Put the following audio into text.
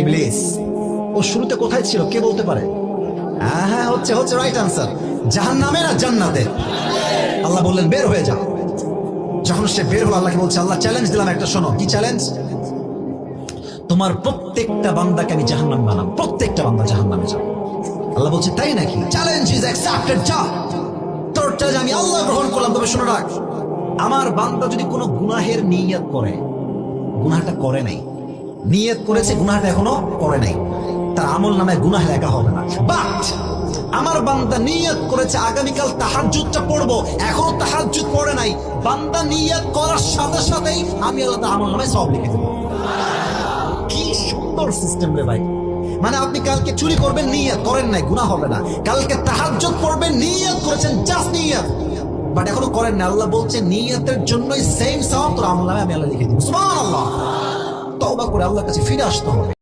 ইবলিস ও শুরুতে কোথায় ছিল কে বলতে পারে? হ্যাঁ হচ্ছে হচ্ছে রাইট আনসার, জাহান্নামে না জান্নাতে? আল্লাহ বললেন বের হয়ে যাও। যখন সে বের হলো আল্লাহকে বলছে, আল্লাহ চ্যালেঞ্জ দিলাম একটা, শোনো কি চ্যালেঞ্জ? তোমার প্রত্যেকটা বান্দাকে আমি জাহান্নাম বানাবো, প্রত্যেকটা বান্দা জাহান্নামে যাও। আল্লাহ বলছে তাই নাকি? চ্যালেঞ্জ ইজ অ্যাকসেপ্টেড, যা। তোর চ্যালেঞ্জ আমি আল্লাহ গ্রহণ করলাম। তবে শোনো রাখ, আমার বান্দা যদি কোনো গুনাহের নিয়ত করে, গুনাহটা করে নাই, নিয়ত করেছে গুনাহটা এখনো করে নাই, তার আমল নামে গুনাহ লেখা হবে না। বাট আমার বান্দা নিয়ত করেছে আগামীকাল তাহাজ্জুদটা পড়বো, এখনো তাহাজ্জুদ পড়ে নাই, বান্দা নিয়ত করার সাথে সাথেই আমি আল্লাহ তার আমল নামে সওয়াব লিখে দেব। কি সুন্দর সিস্টেম রে ভাই! মানে আপনি কালকে চুরি করবেন, নিয়ত করেন নাই, গুনাহ হবে না। কালকে তাহাজ্জুদ পড়বেন, নিয়ত করেছেন, জাস্ট নিয়ত, বাট এখনো করেন না। আল্লাহ বলছে নিয়তের জন্যই সেম সওয়াব তোর আমল নামে আমি আল্লাহ লিখে দিব। সুবহানাল্লাহ! তওবা করে আল্লাহর কাছে ফিরে আসতে হবে।